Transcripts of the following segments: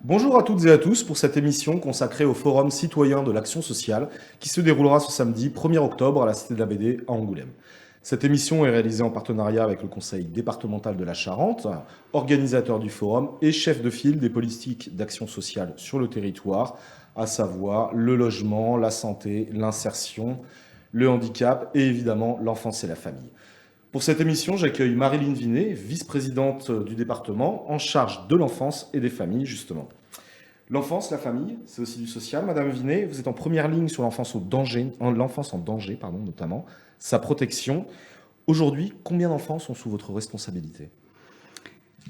Bonjour à toutes et à tous pour cette émission consacrée au Forum citoyen de l'action sociale qui se déroulera ce samedi 1er octobre à la Cité de la BD à Angoulême. Cette émission est réalisée en partenariat avec le Conseil départemental de la Charente, organisateur du forum et chef de file des politiques d'action sociale sur le territoire, à savoir le logement, la santé, l'insertion, le handicap et évidemment l'enfance et la famille. Pour cette émission, j'accueille Marilyn Vinet, vice-présidente du département, en charge de l'enfance et des familles, justement. L'enfance, la famille, c'est aussi du social. Madame Vinet, vous êtes en première ligne sur l'enfance en danger, notamment, sa protection. Aujourd'hui, combien d'enfants sont sous votre responsabilité?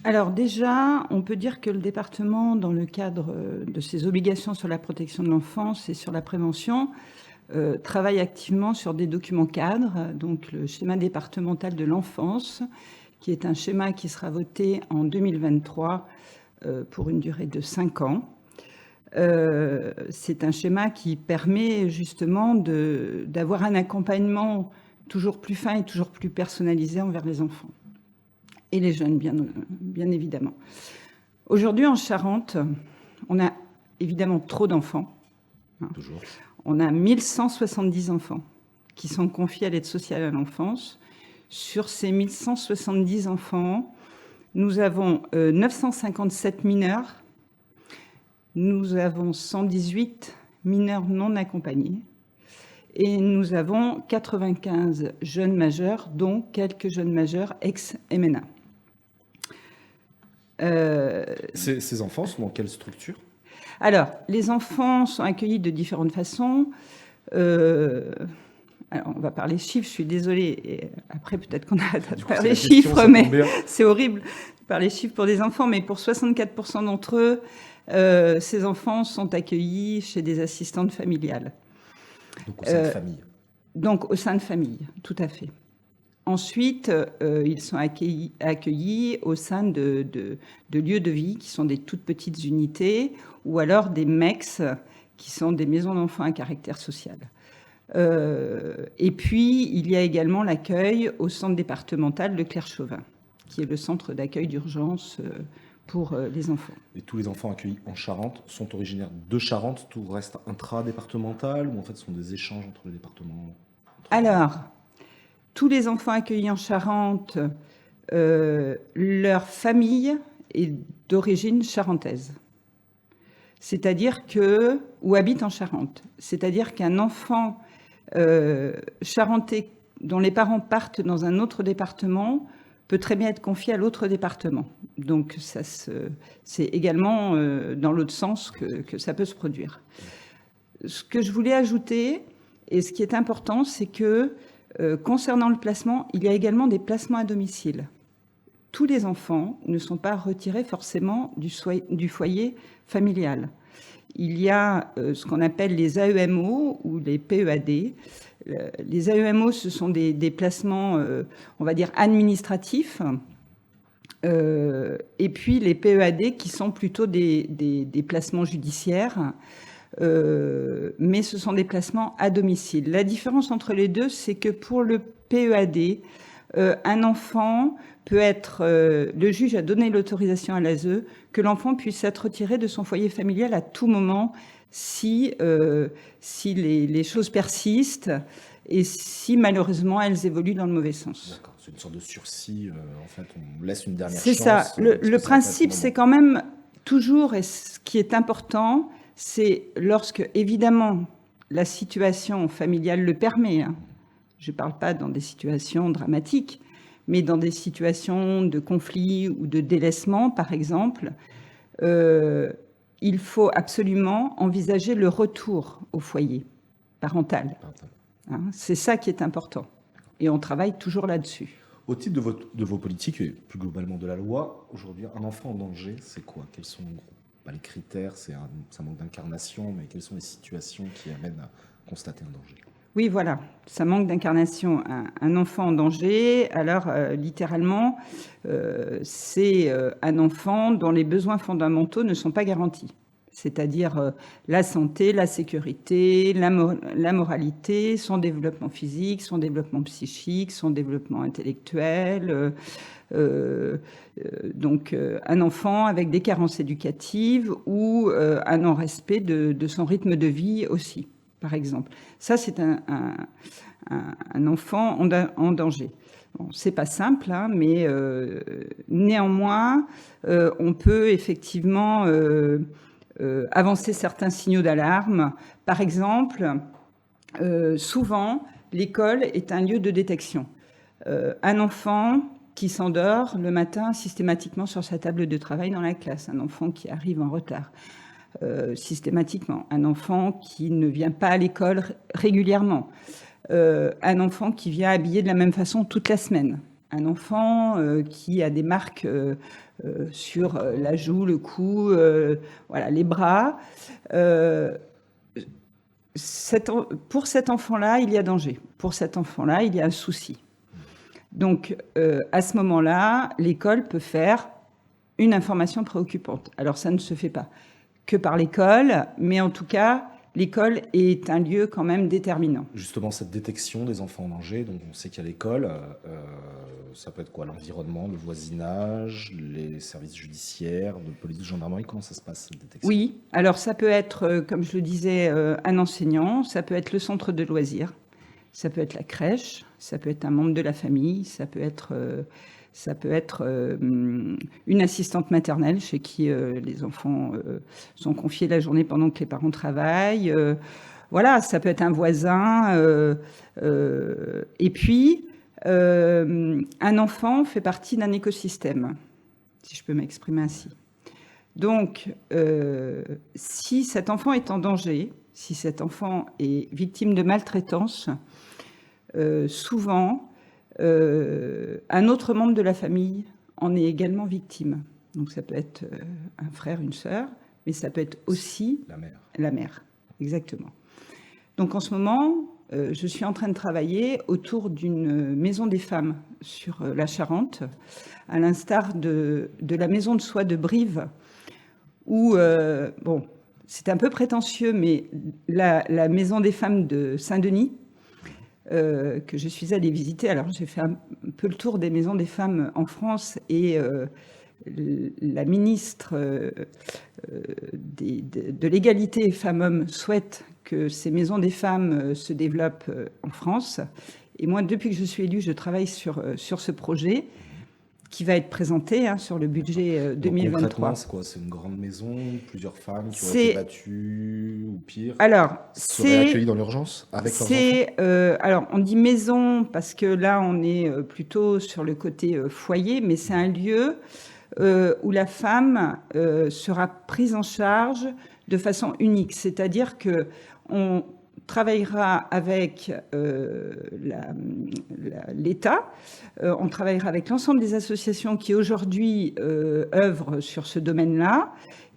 Alors déjà, on peut dire que le département, dans le cadre de ses obligations sur la protection de l'enfance et sur la prévention, travaille activement sur des documents cadres, donc le schéma départemental de l'enfance, qui est un schéma qui sera voté en 2023 pour une durée de 5 ans. C'est un schéma qui permet justement d'avoir un accompagnement toujours plus fin et toujours plus personnalisé envers les enfants et les jeunes, bien évidemment. Aujourd'hui, en Charente, on a évidemment trop d'enfants. Toujours. On a 1170 enfants qui sont confiés à l'aide sociale à l'enfance. Sur ces 1170 enfants, nous avons 957 mineurs. Nous avons 118 mineurs non accompagnés et nous avons 95 jeunes majeurs, dont quelques jeunes majeurs ex-MNA. Ces enfants sont dans quelle structure? Alors, les enfants sont accueillis de différentes façons. Alors, on va parler chiffres, je suis désolée. Et après, peut-être qu'on a à parler chiffres, mais c'est horrible de parler chiffres pour des enfants. Mais pour 64% d'entre eux, ces enfants sont accueillis chez des assistantes familiales. Donc au sein de famille. Donc au sein de famille, tout à fait. Ensuite, ils sont accueillis au sein de lieux de vie qui sont des toutes petites unités ou alors des MEX qui sont des maisons d'enfants à caractère social. Et puis, il y a également l'accueil au centre départemental de Claire-Chauvin, qui est le centre d'accueil d'urgence pour les enfants. Et tous les enfants accueillis en Charente sont originaires de Charente? Tout reste intra-départemental ou en fait ce sont des échanges entre les départements? Alors, tous les enfants accueillis en Charente, leur famille est d'origine charentaise. C'est-à-dire que, ou habite en Charente. C'est-à-dire qu'un enfant charentais dont les parents partent dans un autre département peut très bien être confié à l'autre département. Donc, c'est également dans l'autre sens que ça peut se produire. Ce que je voulais ajouter, et ce qui est important, c'est que concernant le placement, il y a également des placements à domicile. Tous les enfants ne sont pas retirés forcément du foyer familial. Il y a ce qu'on appelle les AEMO ou les PEAD. Les AEMO, ce sont des placements, on va dire, administratifs. Et puis les PEAD qui sont plutôt des placements judiciaires. Mais ce sont des placements à domicile. La différence entre les deux, c'est que pour le PEAD, un enfant peut être, le juge a donné l'autorisation à l'ASE que l'enfant puisse être retiré de son foyer familial à tout moment si les choses persistent et si malheureusement elles évoluent dans le mauvais sens. D'accord, c'est une sorte de sursis, en fait on laisse une dernière chance. C'est ça, le principe c'est quand même toujours, et ce qui est important, c'est lorsque évidemment la situation familiale le permet, hein. Je ne parle pas dans des situations dramatiques, mais dans des situations de conflit ou de délaissement, par exemple, il faut absolument envisager le retour au foyer parental. Hein, c'est ça qui est important. Et on travaille toujours là-dessus. Au titre de vos politiques et plus globalement de la loi, aujourd'hui, un enfant en danger, c'est quoi? Quels sont les critères? C'est un manque d'incarnation, mais quelles sont les situations qui amènent à constater un danger? Oui, voilà, ça manque d'incarnation. Un enfant en danger, alors littéralement, c'est un enfant dont les besoins fondamentaux ne sont pas garantis. C'est-à-dire la santé, la sécurité, la moralité, son développement physique, son développement psychique, son développement intellectuel, Donc un enfant avec des carences éducatives ou un non-respect de son rythme de vie aussi, par exemple. Ça, c'est un enfant en danger. Bon, c'est pas simple, hein, mais néanmoins, on peut effectivement avancer certains signaux d'alarme. Par exemple, souvent, l'école est un lieu de détection. Un enfant qui s'endort le matin systématiquement sur sa table de travail dans la classe, un enfant qui arrive en retard, systématiquement, un enfant qui ne vient pas à l'école régulièrement, un enfant qui vient habillé de la même façon toute la semaine, un enfant qui a des marques sur la joue, le cou, voilà, les bras. Pour cet enfant-là, il y a danger. Pour cet enfant-là, il y a un souci. Donc, à ce moment-là, l'école peut faire une information préoccupante. Alors, ça ne se fait pas que par l'école, mais en tout cas, l'école est un lieu quand même déterminant. Justement, cette détection des enfants en danger, donc on sait qu'il y a l'école, ça peut être quoi? L'environnement, le voisinage, les services judiciaires, de police, de gendarmerie, comment ça se passe, cette détection? Oui, alors ça peut être, comme je le disais, un enseignant, ça peut être le centre de loisirs, ça peut être la crèche, ça peut être un membre de la famille, ça peut être une assistante maternelle chez qui les enfants sont confiés la journée pendant que les parents travaillent. Voilà, ça peut être un voisin. Et puis, un enfant fait partie d'un écosystème, si je peux m'exprimer ainsi. Donc, si cet enfant est en danger, si cet enfant est victime de maltraitance, souvent, un autre membre de la famille en est également victime. Donc ça peut être un frère, une sœur, mais ça peut être aussi La mère. la mère, exactement. Donc en ce moment, je suis en train de travailler autour d'une maison des femmes sur la Charente, à l'instar de la maison de soie de Brive, où, bon, c'est un peu prétentieux, mais la maison des femmes de Saint-Denis, que je suis allée visiter. Alors, j'ai fait un peu le tour des maisons des femmes en France et la ministre de l'égalité femmes-hommes souhaite que ces maisons des femmes se développent en France. Et moi, depuis que je suis élue, je travaille sur ce projet qui va être présenté sur le budget Donc 2023. concrètement, c'est quoi? C'est une grande maison, plusieurs femmes qui auraient été battues ou pire, Alors, seraient accueillies dans l'urgence avec leurs enfants? alors, on dit maison parce que là, on est plutôt sur le côté foyer, mais c'est un lieu où la femme sera prise en charge de façon unique. C'est-à-dire que on travaillera avec l'État, on travaillera avec l'ensemble des associations qui aujourd'hui œuvrent sur ce domaine-là.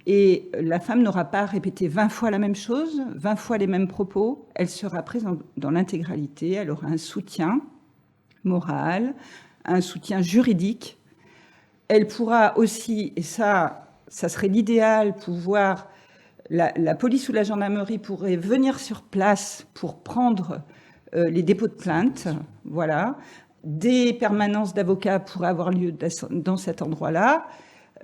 Et la femme n'aura pas à répéter 20 fois la même chose, 20 fois les mêmes propos. Elle sera prise dans l'intégralité. Elle aura un soutien moral, un soutien juridique. Elle pourra aussi, et ça serait l'idéal, pouvoir... La police ou la gendarmerie pourrait venir sur place pour prendre les dépôts de plainte. Voilà. Des permanences d'avocats pourraient avoir lieu dans cet endroit-là.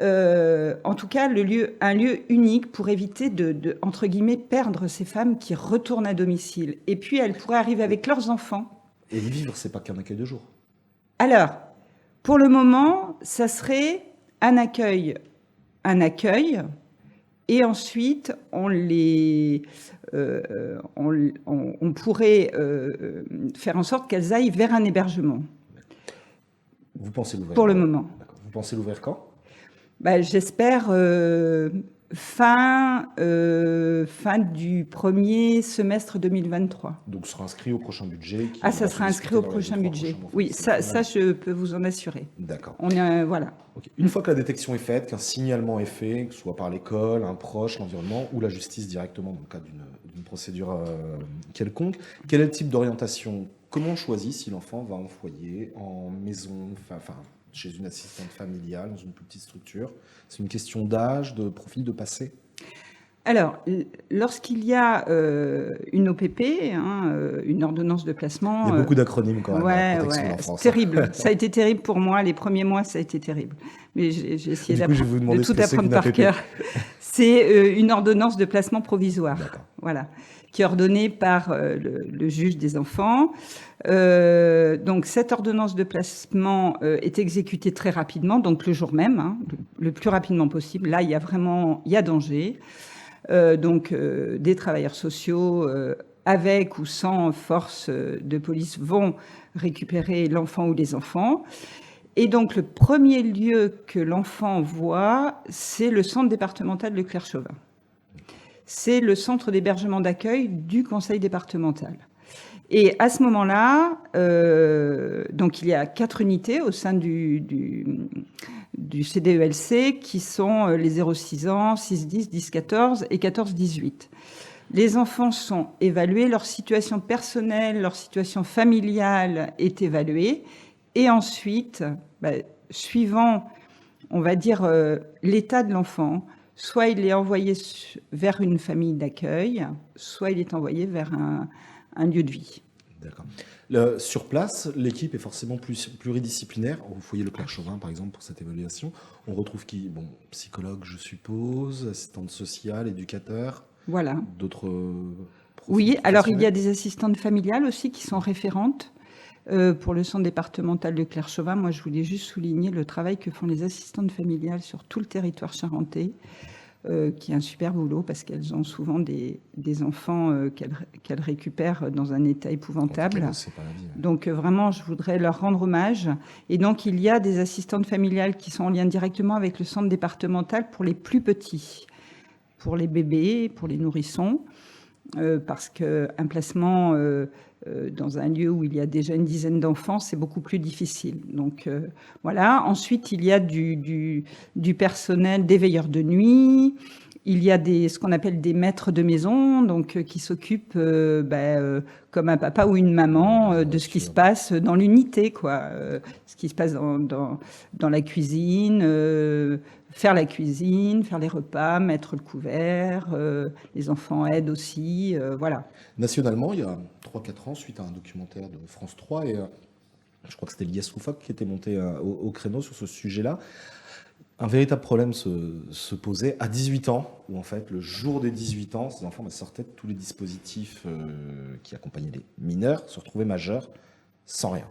En tout cas, un lieu unique pour éviter de, entre guillemets, perdre ces femmes qui retournent à domicile. Et puis, elles pourraient arriver avec leurs enfants. Et les vivre, c'est pas qu'un accueil de jour? Alors, pour le moment, ça serait un accueil, et ensuite, on pourrait faire en sorte qu'elles aillent vers un hébergement. Vous pensez l'ouvrir? Pour le moment. Vous pensez l'ouvrir quand? J'espère fin du premier semestre 2023. Donc, ce sera inscrit au prochain budget? Ça sera inscrit au prochain budget. Oui, ça, je peux vous en assurer. D'accord. Voilà. Okay. Une fois que la détection est faite, qu'un signalement est fait, que ce soit par l'école, un proche, l'environnement ou la justice directement dans le cadre d'une procédure quelconque, quel est le type d'orientation? Comment on choisit si l'enfant va en foyer, en maison, enfin chez une assistante familiale, dans une plus petite structure? C'est une question d'âge, de profil, de passé? Alors, lorsqu'il y a une OPP, une ordonnance de placement... Il y a beaucoup d'acronymes quand même, ouais, la protection de ouais, l'enfance. c'est terrible. Ça a été terrible pour moi. Les premiers mois, ça a été terrible. Mais j'ai essayé Du coup, je vais vous de demander ce tout que c'est apprendre qu'une par APP. cœur. C'est une ordonnance de placement provisoire. D'accord. Voilà, qui est ordonnée par le juge des enfants. Donc, cette ordonnance de placement est exécutée très rapidement, donc le jour même, le plus rapidement possible. Là, il y a danger. Donc, des travailleurs sociaux, avec ou sans force de police, vont récupérer l'enfant ou les enfants. Et donc, le premier lieu que l'enfant voit, c'est le centre départemental de Claire-Chauvin. C'est le centre d'hébergement d'accueil du conseil départemental. Et à ce moment-là, donc il y a 4 unités au sein du CDELC qui sont les 0-6 ans, 6-10, 10-14 et 14-18. Les enfants sont évalués, leur situation personnelle, leur situation familiale est évaluée. Et ensuite, suivant, on va dire, l'état de l'enfant, soit il est envoyé vers une famille d'accueil, soit il est envoyé vers un lieu de vie. D'accord. Sur place, l'équipe est forcément pluridisciplinaire. Au foyer Leclerc-Chauvin, par exemple, pour cette évaluation, on retrouve qui? Bon, psychologue, je suppose, assistante sociale, éducateur. Voilà. D'autres Oui, alors il y a des assistantes familiales aussi qui sont référentes pour le centre départemental de Claire-Chauvin. Moi, je voulais juste souligner le travail que font les assistantes familiales sur tout le territoire charentais, qui est un super boulot parce qu'elles ont souvent des enfants qu'elles récupèrent dans un état épouvantable. C'est pas la vie, ouais. Donc vraiment, je voudrais leur rendre hommage. Et donc, il y a des assistantes familiales qui sont en lien directement avec le centre départemental pour les plus petits, pour les bébés, pour les nourrissons, parce qu'un placement dans un lieu où il y a déjà une dizaine d'enfants, c'est beaucoup plus difficile. Donc voilà. Ensuite, il y a du personnel, des veilleurs de nuit. Il y a ce qu'on appelle des maîtres de maison, donc qui s'occupent comme un papa ou une maman de ce qui se passe dans l'unité, quoi. Ce qui se passe dans la cuisine, faire la cuisine, faire les repas, mettre le couvert. Les enfants aident aussi, voilà. Nationalement, il y a 3-4 ans, suite à un documentaire de France 3, et je crois que c'était Lies Rouffach qui était monté au créneau sur ce sujet-là, un véritable problème se posait à 18 ans, où en fait, le jour des 18 ans, ces enfants sortaient de tous les dispositifs qui accompagnaient les mineurs, se retrouvaient majeurs sans rien.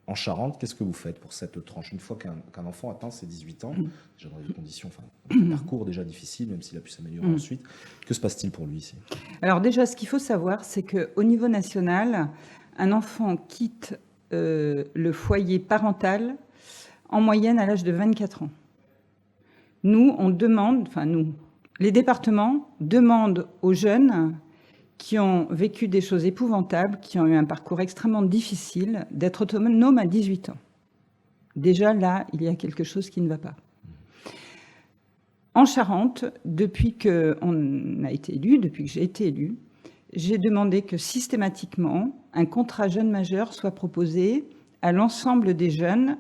En Charente, qu'est-ce que vous faites pour cette tranche? Une fois qu'un enfant atteint ses 18 ans, déjà dans des conditions, un parcours déjà difficile, même s'il a pu s'améliorer ensuite, que se passe-t-il pour lui ici? Alors déjà, ce qu'il faut savoir, c'est qu'au niveau national, un enfant quitte le foyer parental en moyenne à l'âge de 24 ans. Nous, les départements demandent aux jeunes qui ont vécu des choses épouvantables, qui ont eu un parcours extrêmement difficile, d'être autonomes à 18 ans. Déjà, là, il y a quelque chose qui ne va pas. En Charente, depuis qu'on a été élu, depuis que j'ai été élue, j'ai demandé que systématiquement, un contrat jeune majeur soit proposé à l'ensemble des jeunes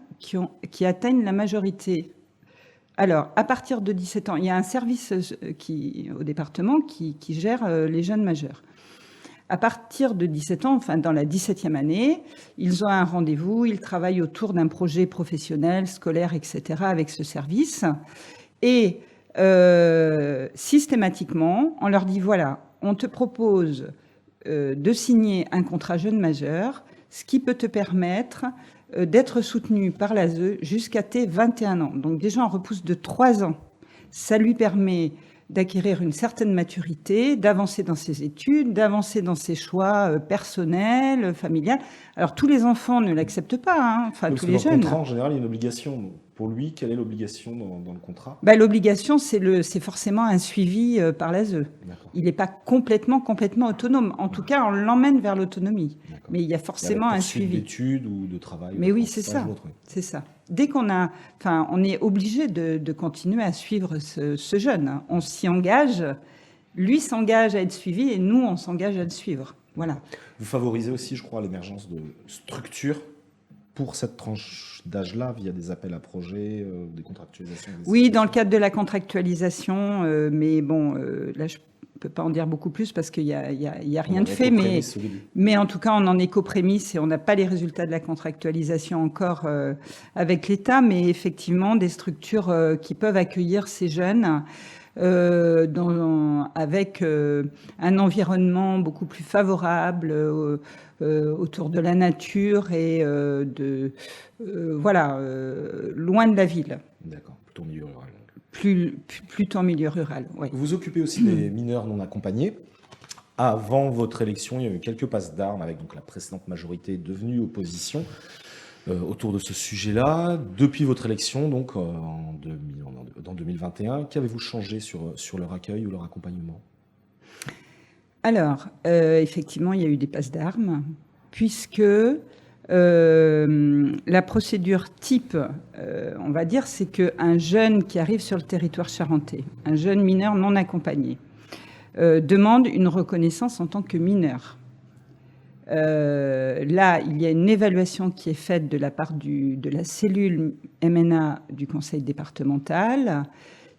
qui atteignent la majorité. Alors, à partir de 17 ans, il y a un service au département qui gère les jeunes majeurs. À partir de 17 ans, enfin dans la 17e année, ils ont un rendez-vous, ils travaillent autour d'un projet professionnel, scolaire, etc. avec ce service. Et systématiquement, on leur dit, voilà, on te propose de signer un contrat jeune majeur, ce qui peut te permettre d'être soutenu par l'ASE jusqu'à tes 21 ans. Donc déjà, on repousse de 3 ans. Ça lui permet d'acquérir une certaine maturité, d'avancer dans ses études, d'avancer dans ses choix personnels, familiales. Alors, tous les enfants ne l'acceptent pas, enfin, tous les jeunes. Dans le contrat, en général, il y a une obligation. Pour lui, quelle est l'obligation dans le contrat? L'obligation, c'est forcément un suivi par l'ASE. Il n'est pas complètement autonome. En tout cas, on l'emmène vers l'autonomie. Mais il y a forcément un suivi. D'études ou de travail. Mais oui, c'est ça. C'est ça. Dès on est obligé de continuer à suivre ce jeune. On s'y engage. Lui s'engage à être suivi et nous, on s'engage à le suivre. Voilà. Vous favorisez aussi, je crois, l'émergence de structures pour cette tranche d'âge-là, via des appels à projets, des contractualisations? Oui, dans le cadre de la contractualisation, mais bon, là, je ne peux pas en dire beaucoup plus parce qu'il n'y a rien de fait, mais en tout cas, on en est qu'aux prémices et on n'a pas les résultats de la contractualisation encore avec l'État, mais effectivement, des structures qui peuvent accueillir ces jeunes avec un environnement beaucoup plus favorable autour de la nature et loin de la ville. D'accord, plutôt en milieu rural. Plutôt en milieu rural, oui. Vous occupez aussi des mineurs non accompagnés. Avant votre élection, il y a eu quelques passes d'armes avec donc la précédente majorité devenue opposition autour de ce sujet-là. Depuis votre élection, donc dans 2021, qu'avez-vous changé sur leur accueil ou leur accompagnement? Alors, effectivement, il y a eu des passes d'armes, puisque la procédure type, on va dire, c'est qu'un jeune qui arrive sur le territoire charentais, un jeune mineur non accompagné, demande une reconnaissance en tant que mineur. Là, il y a une évaluation qui est faite de la part de la cellule MNA du conseil départemental.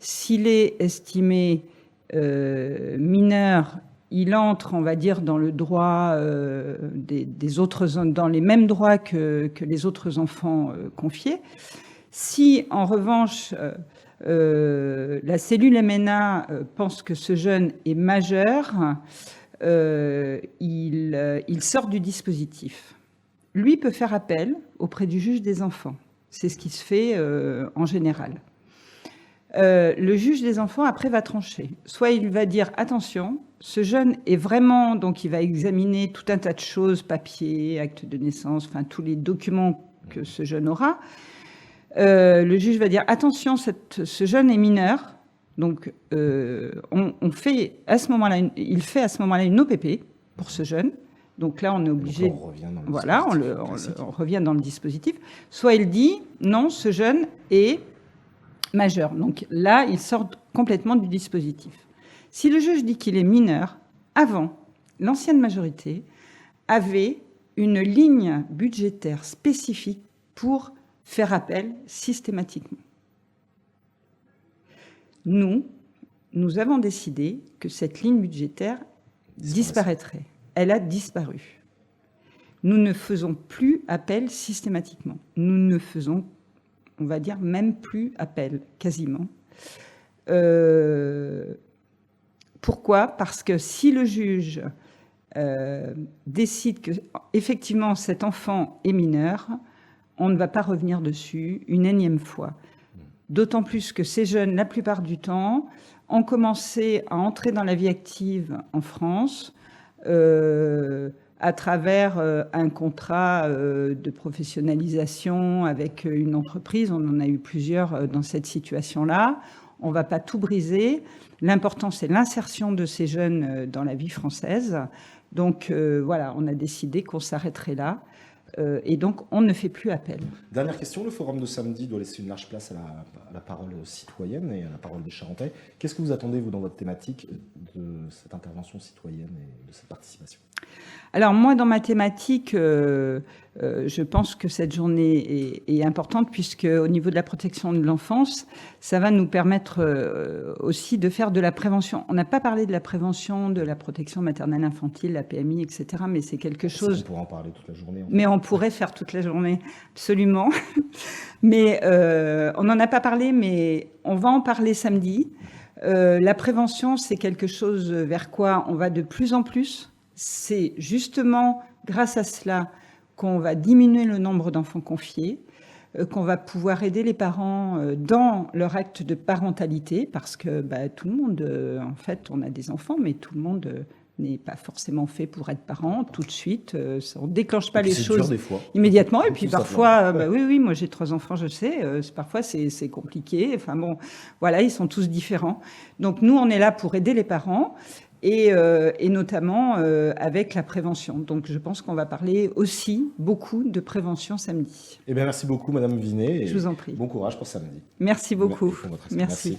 S'il est estimé mineur, il entre, on va dire, dans le droit des autres, dans les mêmes droits que les autres enfants confiés. Si, en revanche, la cellule MNA pense que ce jeune est majeur, il sort du dispositif. Lui peut faire appel auprès du juge des enfants. C'est ce qui se fait en général. Le juge des enfants, après, va trancher. Soit il va dire, attention, ce jeune est vraiment... Donc, il va examiner tout un tas de choses, papier, acte de naissance, enfin, tous les documents que ce jeune aura. Le juge va dire, attention, ce jeune est mineur. Donc, il fait à ce moment-là une OPP pour ce jeune. Donc là, on est obligé... Donc on revient dans le voilà, on revient dans le dispositif. Soit il dit, non, ce jeune est majeur. Donc là, il sort complètement du dispositif. Si le juge dit qu'il est mineur, avant, l'ancienne majorité avait une ligne budgétaire spécifique pour faire appel systématiquement. Nous avons décidé que cette ligne budgétaire disparaîtrait. Elle a disparu. Nous ne faisons plus appel systématiquement. Nous ne faisons, on va dire, même plus appel, quasiment. Pourquoi ? Parce que si le juge décide que, effectivement, cet enfant est mineur, on ne va pas revenir dessus une énième fois. D'autant plus que ces jeunes, la plupart du temps, ont commencé à entrer dans la vie active en France à travers un contrat de professionnalisation avec une entreprise. On en a eu plusieurs dans cette situation-là. On ne va pas tout briser. L'important, c'est l'insertion de ces jeunes dans la vie française. Donc voilà, on a décidé qu'on s'arrêterait là. Et donc, on ne fait plus appel. Dernière question, le forum de samedi doit laisser une large place à la parole citoyenne et à la parole des Charentais. Qu'est-ce que vous attendez, vous, dans votre thématique, de cette intervention citoyenne et de cette participation ? Alors moi, dans ma thématique, je pense que cette journée est importante puisque au niveau de la protection de l'enfance, ça va nous permettre aussi de faire de la prévention. On n'a pas parlé de la prévention, de la protection maternelle infantile, la PMI, etc. Mais c'est quelque chose... On pourrait en parler toute la journée. Mais on pourrait faire toute la journée, absolument. Mais on n'en a pas parlé, mais on va en parler samedi. La prévention, c'est quelque chose vers quoi on va de plus en plus. C'est justement grâce à cela qu'on va diminuer le nombre d'enfants confiés, qu'on va pouvoir aider les parents dans leur acte de parentalité, parce que tout le monde, en fait, on a des enfants, mais tout le monde n'est pas forcément fait pour être parent tout de suite. On ne déclenche pas les choses des fois. Immédiatement. Et puis parfois, oui, moi j'ai 3 enfants, je sais, parfois c'est compliqué. Enfin bon, voilà, ils sont tous différents. Donc nous, on est là pour aider les parents. Et notamment avec la prévention. Donc je pense qu'on va parler aussi beaucoup de prévention samedi. Eh bien, merci beaucoup, Madame Vinet. Je vous en prie. Bon courage pour samedi. Merci beaucoup. Merci.